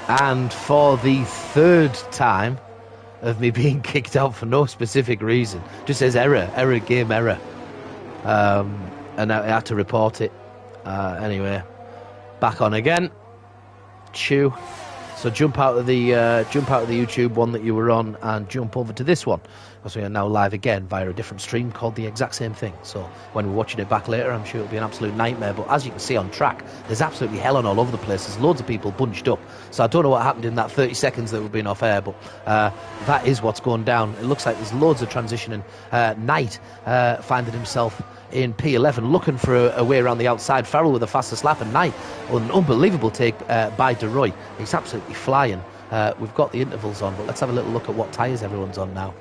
And for the third time of me being kicked out for no specific reason, just says error, game error. And I had to report it. Anyway, back on again. Chew. So jump out of the YouTube one that you were on and jump over to this one, because we are now live again via a different stream called the exact same thing. So when we're watching it back later, I'm sure it'll be an absolute nightmare. But as you can see on track, there's absolutely hell on all over the place. There's loads of people bunched up. So I don't know what happened in that 30 seconds that we've been off air, but that is what's going down. It looks like there's loads of transitioning. Knight finding himself in P11, looking for a way around the outside. Farrell with a fastest lap, and Knight on an unbelievable take by DeRoy. He's absolutely flying. We've got the intervals on, but let's have a little look at what tyres everyone's on now.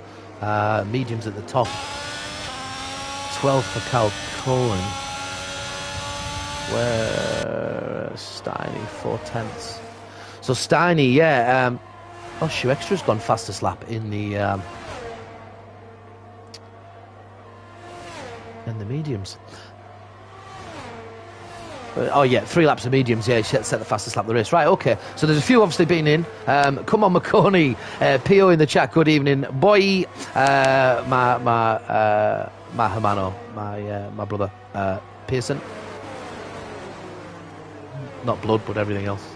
Mediums at the top. 12 for Cal Cohen. Where Steiny 4/10. So Steiny, yeah. Shoe Extra's gone fastest lap in the mediums. Oh yeah, 3 laps of mediums. Yeah, he set the fastest lap of the race. Right, okay. So there's a few obviously been in. Come on, McConey. PO in the chat. Good evening, boy. My hermano, my brother, Pearson. Not blood, but everything else.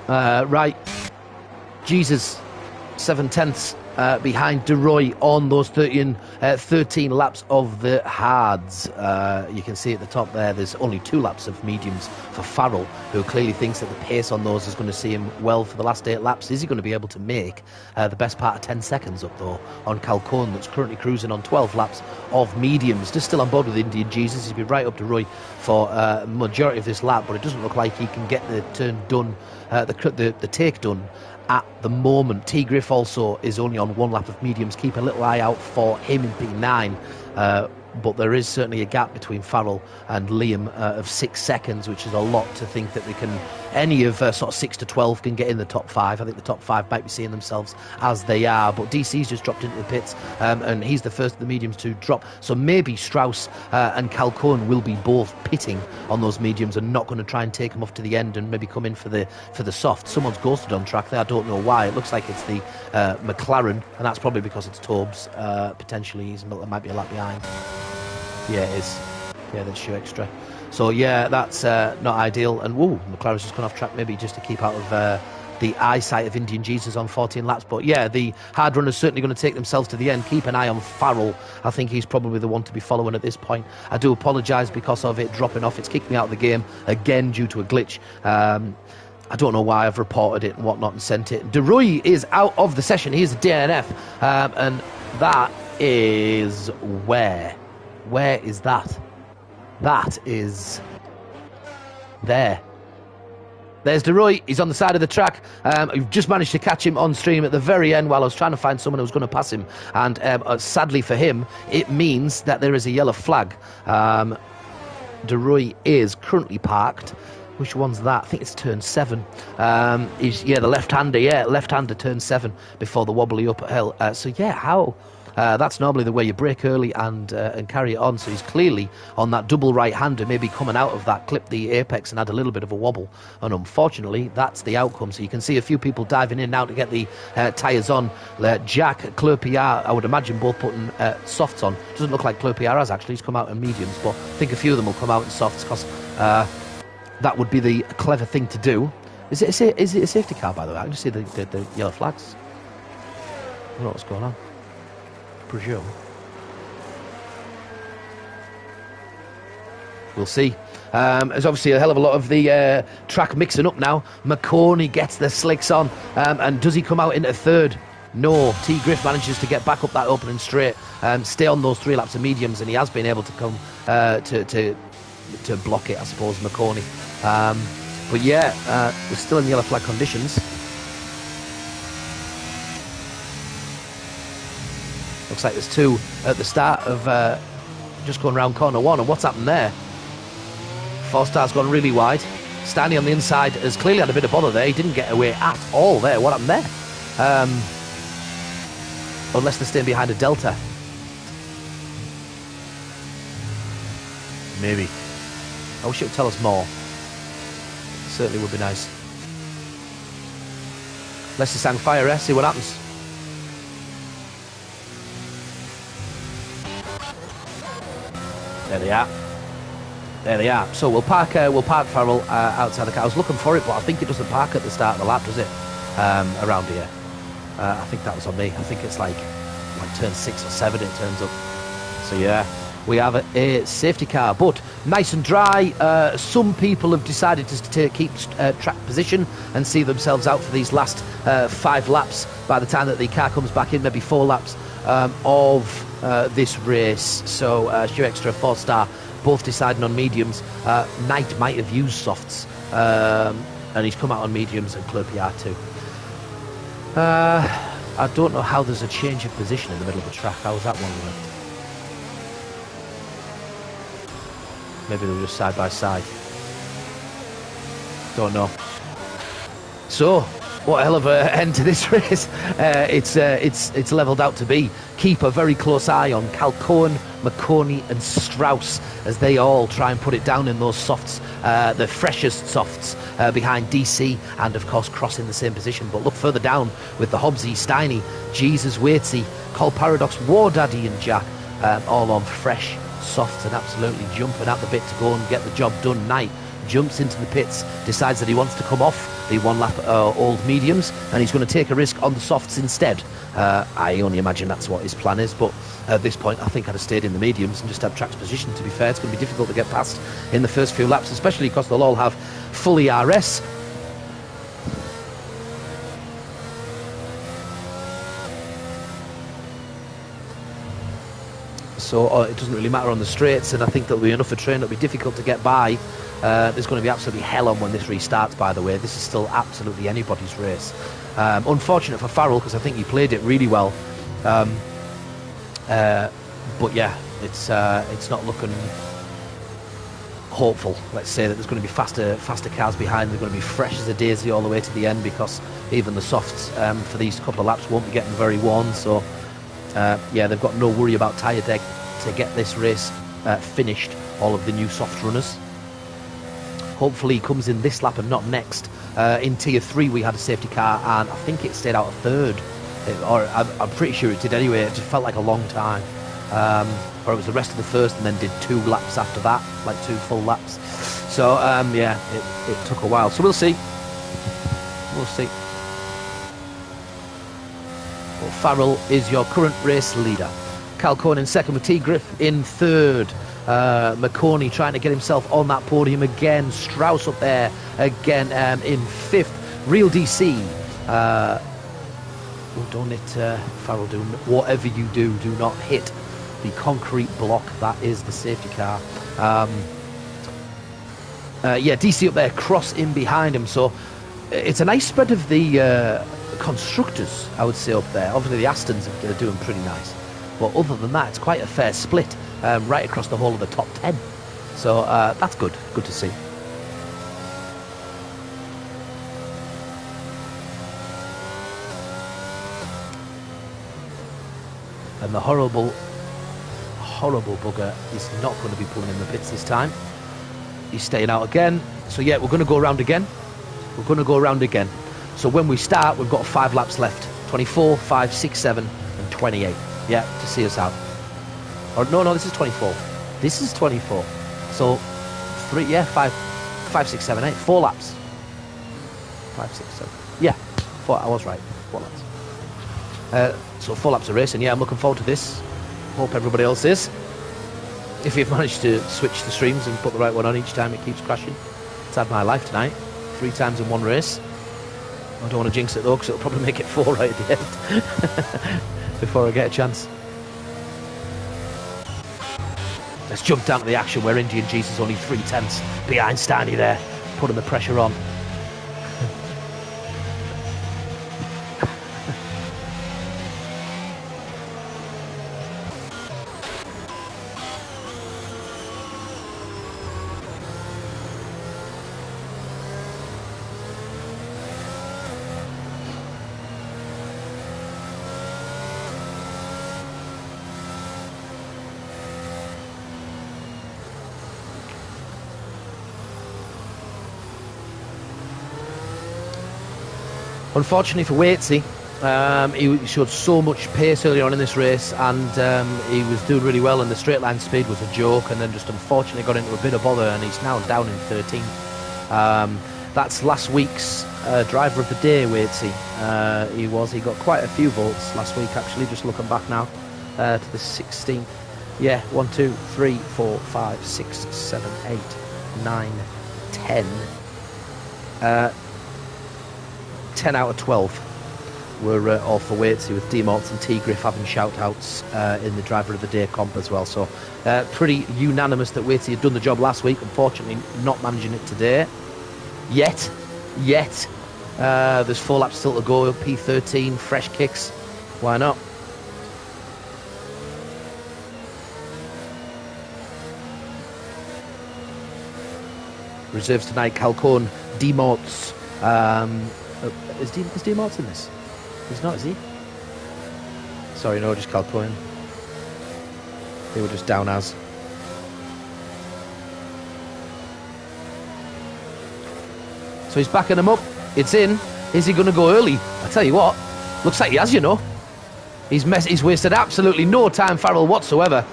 Right. Jesus, 7/10 behind DeRoy on those 13 laps of the hards. You can see at the top there's only 2 laps of mediums for Farrell, who clearly thinks that the pace on those is going to see him well for the last 8 laps. Is he going to be able to make the best part of 10 seconds up, though, on Calcone, that's currently cruising on 12 laps of mediums? Just still on board with Indian Jesus. He's been right up to Roy for majority of this lap, but it doesn't look like he can get the turn done, the take done at the moment. T. Griff also is only on 1 lap of mediums. Keep a little eye out for him in P9. But there is certainly a gap between Farrell and Liam of 6 seconds, which is a lot to think that they can, any of sort of 6 to 12 can get in the top 5. I think the top 5 might be seeing themselves as they are. But DC's just dropped into the pits, and he's the first of the mediums to drop. So maybe Strauss and Calcone will be both pitting on those mediums and not going to try and take them off to the end and maybe come in for the soft. Someone's ghosted on track there. I don't know why. It looks like it's the McLaren, and that's probably because it's Tobes. Potentially, there might be a lap behind. Yeah, it is. Yeah, that's Shoe Extra. So, yeah, that's not ideal. And, whoa, McLaren's just gone off track, maybe just to keep out of the eyesight of Indian Jesus on 14 laps. But, yeah, the hard runners certainly going to take themselves to the end. Keep an eye on Farrell. I think he's probably the one to be following at this point. I do apologise because of it dropping off. It's kicked me out of the game again due to a glitch. I don't know why. I've reported it and whatnot and sent it. DeRoy is out of the session. He is a DNF. And that is where? Where is that? That is there. There's DeRoy. He's on the side of the track. I've just managed to catch him on stream at the very end while I was trying to find someone who was going to pass him. And sadly for him, it means that there is a yellow flag. DeRoy is currently parked. Which one's that? I think it's turn 7. The left-hander. Yeah, left-hander turn 7 before the wobbly uphill. So yeah, how? That's normally the way you brake early and carry it on. So he's clearly on that double right-hander, maybe coming out of that, clipped the apex and had a little bit of a wobble. And unfortunately, that's the outcome. So you can see a few people diving in now to get the tyres on. Jack, Clerpiard, I would imagine both putting softs on. Doesn't look like Clerpiard has actually. He's come out in mediums, but I think a few of them will come out in softs because that would be the clever thing to do. Is it a safety car, by the way? I can just see the yellow flags. I don't know what's going on. Presume. We'll see. There's obviously a hell of a lot of the track mixing up now. McConey gets the slicks on, and does he come out into third? No. T. Griff manages to get back up that opening straight, stay on those 3 laps of mediums, and he has been able to come to block it, I suppose, McConey. But yeah, we're still in yellow flag conditions. Looks like there's 2 at the start of just going round corner 1. And what's happened there? 4-star's gone really wide. Stanley on the inside has clearly had a bit of bother there. He didn't get away at all there. What happened there? Unless they're staying behind a delta. Maybe. I wish it would tell us more. Certainly would be nice. Let's just hang fire, see what happens. There they are. There they are. So we'll park Farrell outside the car. I was looking for it, but I think it doesn't park at the start of the lap, does it? Around here. I think that was on me. I think it's like turn 6 or 7 it turns up. So yeah, we have a safety car, but nice and dry. Some people have decided to keep track position and see themselves out for these last 5 laps by the time that the car comes back in, maybe 4 laps of this race. So Shoe Extra, 4-star, both deciding on mediums. Knight might have used softs, and he's come out on mediums, and Club PR2. I don't know how there's a change of position in the middle of the track. How was that one work? Maybe they were just side by side. Don't know. So, what a hell of an end to this race. It's levelled out to be. Keep a very close eye on Calcoen, McConey and Strauss as they all try and put it down in those softs, the freshest softs behind DC, and of course Cross in the same position. But look further down with the Hobbsy, Steiny, Jesus, Waitsy, Col Paradox, War Daddy and Jack, all on fresh softs and absolutely jumping at the bit to go and get the job done. Knight jumps into the pits, decides that he wants to come off the 1 lap old mediums, and he's going to take a risk on the softs instead. I only imagine that's what his plan is, but at this point I think I'd have stayed in the mediums and just had track's position. To be fair, it's going to be difficult to get past in the first few laps, especially because they'll all have full ERS. So it doesn't really matter on the straights, and I think there'll be enough of train that'll be difficult to get by. There's going to be absolutely hell on when this restarts, by the way. This is still absolutely anybody's race. Unfortunate for Farrell, because I think he played it really well. But yeah, it's not looking hopeful. Let's say that there's going to be faster cars behind. They're going to be fresh as a daisy all the way to the end, because even the softs for these couple of laps won't be getting very worn. So yeah, they've got no worry about tyre deck to get this race finished, all of the new soft runners. Hopefully he comes in this lap and not next. In Tier 3 we had a safety car, and I think it stayed out of 3rd. I'm pretty sure it did anyway. It just felt like a long time. Or it was the rest of the first and then did 2 laps after that, like 2 full laps. So yeah, it took a while. So we'll see. We'll see. Well, Farrell is your current race leader. Calcoen in second with T-Griff in 3rd. McConey trying to get himself on that podium again. Strauss up there again in 5th. Real DC. Don't it, Farrell, do whatever you do not hit the concrete block. That is the safety car. Yeah, DC up there, Cross in behind him. So it's a nice spread of the constructors, I would say, up there. Obviously the Astons are doing pretty nice, but other than that it's quite a fair split right across the whole of the top 10. So that's good to see. And the horrible bugger is not going to be pulling in the pits this time. He's staying out again. So yeah, we're going to go around again. So when we start, we've got 5 laps left. 24, 5, 6, 7 and 28. Yeah, to see us out. Or no, this is 24. This is 24. So 5, 6, 7, 8. 4 laps. 5, 6, 7. Yeah, 4. I was right. 4 laps. So 4 laps of racing. Yeah, I'm looking forward to this. Hope everybody else is. If you've managed to switch the streams and put the right one on each time it keeps crashing. It's had my life tonight. 3 times in one race. I don't want to jinx it though, because it'll probably make it 4 right at the end before I get a chance. Let's jump down to the action where Indian Jesus is only 3/10 behind Steiny there, putting the pressure on. Unfortunately for Waitsy, he showed so much pace early on in this race, and he was doing really well, and the straight line speed was a joke, and then just unfortunately got into a bit of bother, and he's now down in 13th. That's last week's driver of the day, Waitsy. He got quite a few votes last week, actually, just looking back now to the 16th. Yeah, 1, 2, 3, 4, 5, 6, 7, 8, 9, 10. 10 out of 12 were all for Waitsy, with D-Morts and T-Griff having shout-outs in the Driver of the Day comp as well. So pretty unanimous that Waitsy had done the job last week. Unfortunately, not managing it today. Yet. There's 4 laps still to go. P13, fresh kicks. Why not? Reserves tonight, Calcone, D-Morts. Is D-Morts in this? He's not, is he? Sorry, no, just Calcone. They were just down as. So he's backing them up. It's in. Is he going to go early? I tell you what, looks like he has, you know. He's wasted absolutely no time, Farrell, whatsoever.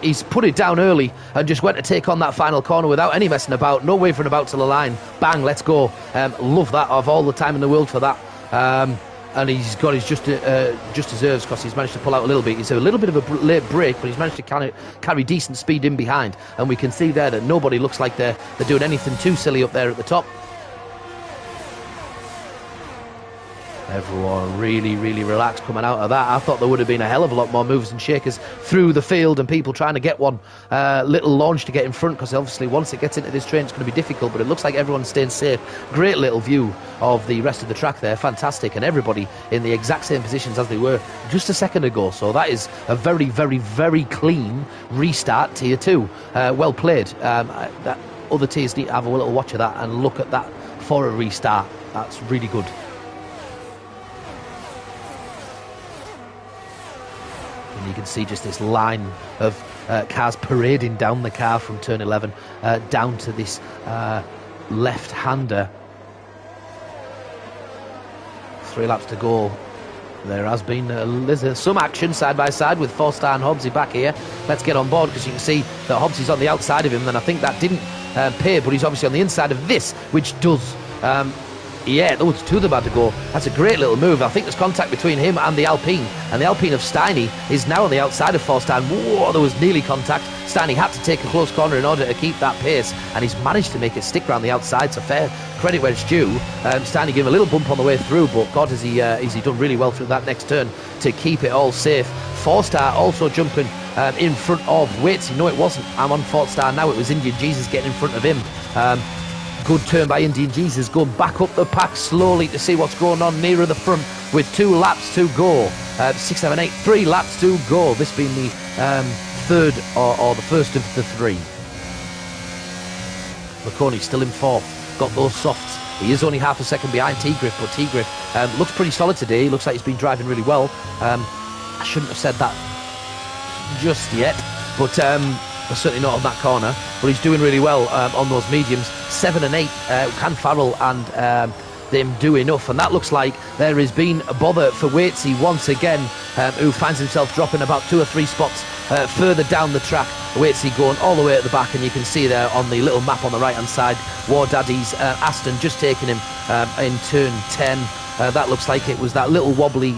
He's put it down early and just went to take on that final corner without any messing about, no wavering about to the line. Bang, let's go. Love that. Of all the time in the world for that. And he's got his just deserves, because he's managed to pull out a little bit. He's a little bit of a late break, but he's managed to carry decent speed in behind. And we can see there that nobody looks like they're doing anything too silly up there at the top. Everyone really, really relaxed coming out of that. I thought there would have been a hell of a lot more movers and shakers through the field, and people trying to get one little launch to get in front, because obviously once it gets into this train it's going to be difficult, but it looks like everyone's staying safe. Great little view of the rest of the track there, fantastic, and everybody in the exact same positions as they were just a second ago. So that is a very, very, very clean restart, Tier 2. Well played. That other tiers need to have a little watch of that and look at that for a restart. That's really good. And you can see just this line of cars parading down the car from turn 11 down to this left-hander. 3 laps to go. There has been there's some action side by side with 4-star and Hobbsy back here. Let's get on board, because you can see that Hobbsy's on the outside of him, and I think that didn't pay, but he's obviously on the inside of this, which does. Yeah, those 2 of them had to go. That's a great little move. I think there's contact between him and the Alpine. And the Alpine of Steiny is now on the outside of 4-star. Whoa, there was nearly contact. Steiny had to take a close corner in order to keep that pace, and he's managed to make it stick around the outside. So fair credit where it's due. Steiny gave him a little bump on the way through, but God, has he done really well through that next turn to keep it all safe. 4-star also jumping in front of Waitsy. No, it wasn't. I'm on 4-star now. It was Indian Jesus getting in front of him. Good turn by Indian Jesus, going back up the pack slowly to see what's going on nearer the front, with 2 laps to go. 6, 7, 8, 3 laps to go. This being the third or the first of the 3. McConey still in 4th, got those softs. He is only half a second behind T-Griff, but T-Griff looks pretty solid today. He looks like he's been driving really well. I shouldn't have said that just yet, but certainly not on that corner, but he's doing really well on those mediums. 7 and 8, can Farrell and them do enough? And that looks like there has been a bother for Waitsy once again, who finds himself dropping about 2 or 3 spots further down the track. Waitsy going all the way at the back, and you can see there on the little map on the right hand side, War Daddy's Aston just taking him in turn 10. That looks like it was that little wobbly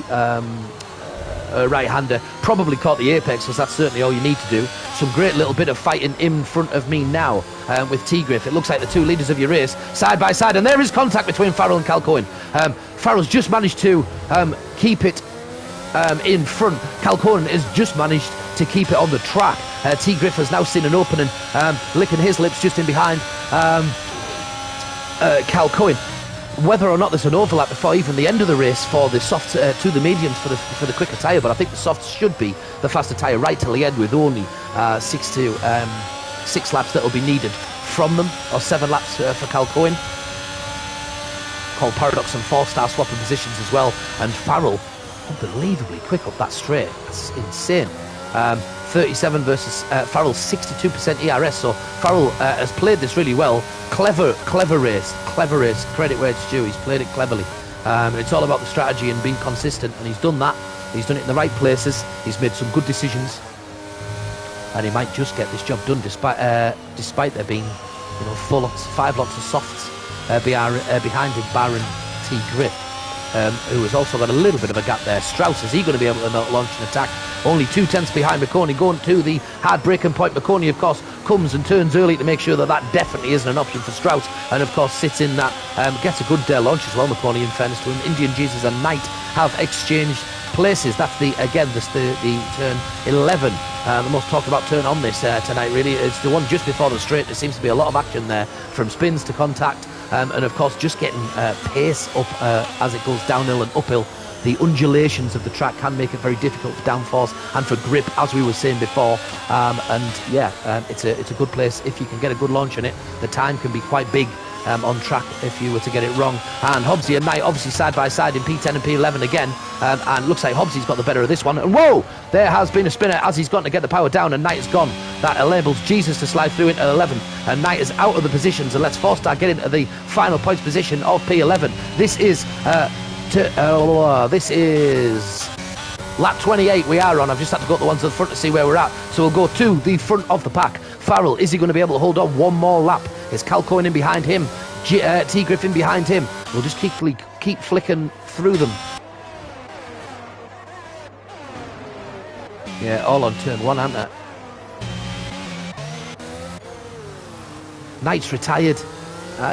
right-hander, probably caught the apex, because that's certainly all you need to do. Some great little bit of fighting in front of me now with T-Griff. It looks like the 2 leaders of your race side by side, and there is contact between Farrell and Calcoin. Farrell's just managed to keep it in front. Calcoin has just managed to keep it on the track. T-Griff has now seen an opening, licking his lips just in behind Calcoin. Whether or not there's an overlap before even the end of the race for the softs to the mediums for the quicker tyre, but I think the softs should be the faster tyre right till the end, with only 6 laps that will be needed from them, or 7 laps for Calcoin. Cole Paradox and 4-star swapping positions as well, and Farrell unbelievably quick up that straight. That's insane. 37 versus Farrell's 62% ERS, so Farrell has played this really well. Clever race, credit where it's due. He's played it cleverly. It's all about the strategy and being consistent, and he's done that. He's done it in the right places. He's made some good decisions, and he might just get this job done, despite there being, 5 lots of softs behind him, Baron T. Griff, who has also got a little bit of a gap there. Strauss, is he going to be able to launch an attack? Only 2/10 behind McConey, going to the hard breaking point. McConey, of course, comes and turns early to make sure that definitely isn't an option for Strauss, and of course sits in that, gets a good launch as well. McConey, in fairness to him. Indian Jesus and Knight have exchanged places. That's the turn 11, the most talked about turn on this tonight, really. It's the one just before the straight. There seems to be a lot of action there, from spins to contact, and of course just getting pace up as it goes downhill and uphill. The undulations of the track can make it very difficult for downforce and for grip, as we were saying before. It's a good place if you can get a good launch on it. The time can be quite big on track if you were to get it wrong. And Hobbsy and Knight obviously side by side in P10 and P11 again, and looks like Hobbsy's got the better of this one. And whoa, there has been a spinner as he's gone to get the power down, and Knight is gone. That enables Jesus to slide through into 11, and Knight is out of the positions, and let's Four-Star get into the final points position of P11. This is lap 28 we are on. I've just had to go to the ones at the front to see where we're at. So we'll go to the front of the pack. Farrell, is he going to be able to hold on one more lap? Is Cal Cohen in behind him? T. Griffin behind him. We'll just keep flicking through them. Yeah, all on turn 1, aren't they? Knight's retired.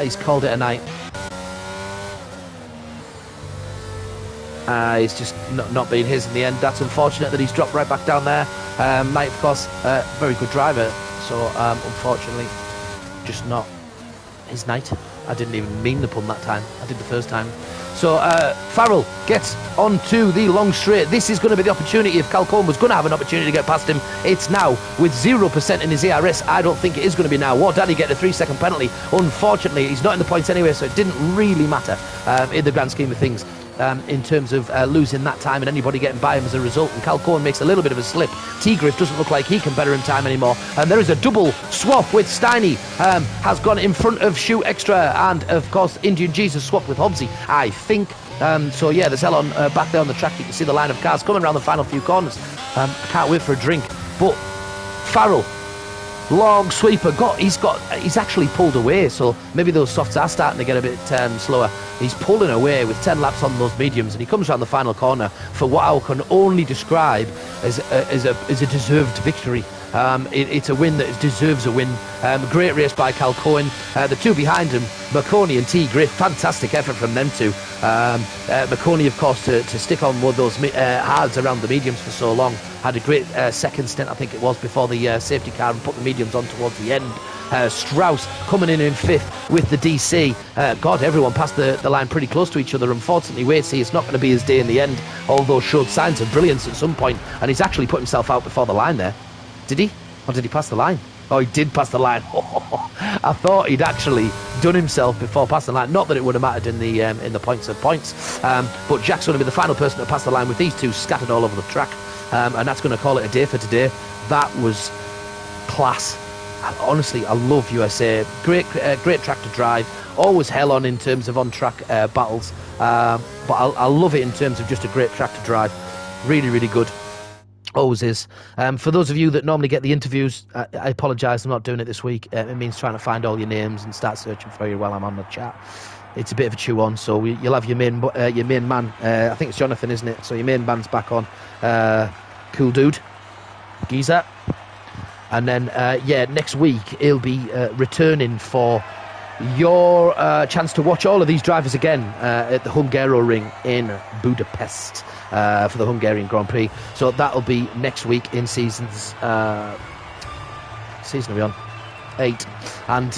He's called it a night. It's just not been his in the end. That's unfortunate that he's dropped right back down there. Knight, of course, very good driver. So, unfortunately, just not his night. I didn't even mean the pun that time. I did the first time. So, Farrell gets onto the long straight. This is going to be the opportunity. If Cal Cohen was going to have an opportunity to get past him, it's now. With 0% in his ERS, I don't think it is going to be now. What, Daddy get a 3-second penalty? Unfortunately, he's not in the points anyway, so it didn't really matter in the grand scheme of things. In terms of losing that time and anybody getting by him as a result. And Cal Cohen makes a little bit of a slip. T-Griff doesn't look like he can better him time anymore. And there is a double swap with Steiny. Has gone in front of Shoot Extra, and of course Indian Jesus swapped with Hobbsy, I think. So yeah, there's hell on back there on the track. You can see the line of cars coming around the final few corners. I can't wait for a drink. But Farrell, long sweeper, he's actually pulled away, so maybe those softs are starting to get a bit slower. He's pulling away with 10 laps on those mediums, and he comes around the final corner for what I can only describe as a deserved victory. It's a win that deserves a win. Great race by Cal Cohen. The two behind him, McConey and T. Griff, fantastic effort from them two. McConey, of course, to stick on one of those hards around the mediums for so long. Had a great second stint, I think it was, before the safety car, and put the mediums on towards the end. Strauss coming in 5th with the DC. God, everyone passed the line pretty close to each other. Unfortunately, Waitsy, it's not going to be his day in the end, although showed signs of brilliance at some point, and he's actually put himself out before the line there. Did he? Or did he pass the line? Oh, he did pass the line. I thought he'd actually done himself before passing the line. Not that it would have mattered in the points of points. But Jack's going to be the final person to pass the line with these two scattered all over the track. And that's going to call it a day for today. That was class. Honestly, I love USA. Great track to drive. Always hell on in terms of on-track battles. But I love it in terms of just a great track to drive. Really, really good. Always is. For those of you that normally get the interviews, I apologise, I'm not doing it this week. It means trying to find all your names and start searching for you while I'm on the chat. It's a bit of a chew on, so you'll have your main man. I think it's Jonathan, isn't it? So your main man's back on. Cool dude. Geezer. And then, next week he'll be returning for your chance to watch all of these drivers again at the Hungaroring in Budapest for the Hungarian Grand Prix. So that'll be next week in seasons. Season are we on? 8. And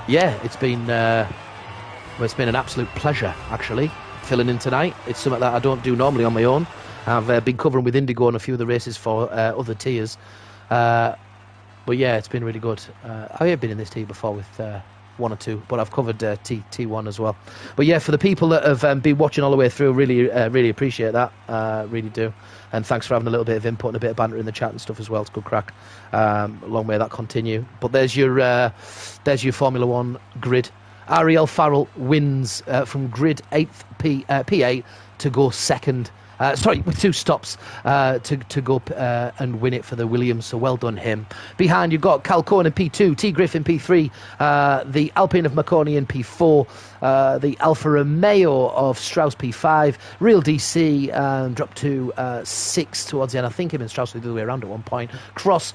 it's been an absolute pleasure actually filling in tonight. It's something that I don't do normally on my own. I've been covering with Indigo on a few of the races for other tiers. But yeah, it's been really good. I have been in this tier before with one or two, but I've covered T1 as well. But yeah, for the people that have been watching all the way through, really appreciate that. Really do. And thanks for having a little bit of input and a bit of banter in the chat and stuff as well. It's good crack. Long may that continue. But there's your Formula One grid. Ariel Farrell wins from grid 8th P8 to go second. With 2 stops to go and win it for the Williams, so well done him. Behind you've got Cal Cohen in P2, T Griffin P3, the Alpine of McCorney in P4, the Alfa Romeo of Strauss P5, Real DC dropped to 6 towards the end. I think him and Strauss were the other way around at one point. Cross,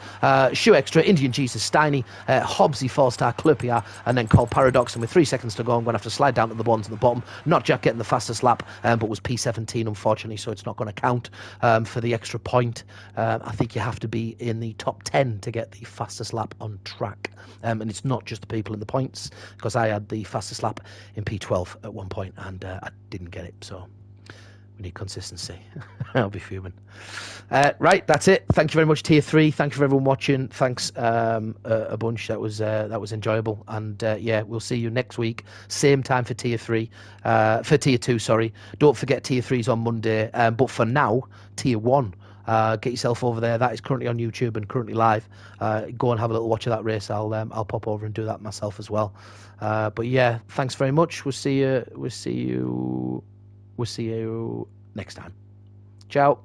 Shoe Extra, Indian Jesus, Steiny, Hobbsy, 4-star, Clupia, and then Cole Paradox. And with 3 seconds to go, I'm going to have to slide down to the ones at the bottom. Not Jack getting the fastest lap, but was P17, unfortunately, so it's not going to count for the extra point. I think you have to be in the top 10 to get the fastest lap on track. And it's not just the people in the points, because I had the fastest lap in P12 at one point and I didn't get it, so we need consistency. I'll be fuming. Right, that's it. Thank you very much, Tier 3. Thank you for everyone watching. Thanks a bunch. That was enjoyable. And yeah, we'll see you next week. Same time for Tier 3. For Tier 2, sorry. Don't forget Tier 3's on Monday. But for now, Tier 1. Get yourself over there. That is currently on YouTube and currently live. Go and have a little watch of that race. I'll pop over and do that myself as well. But yeah, thanks very much. We'll see you next time. Ciao.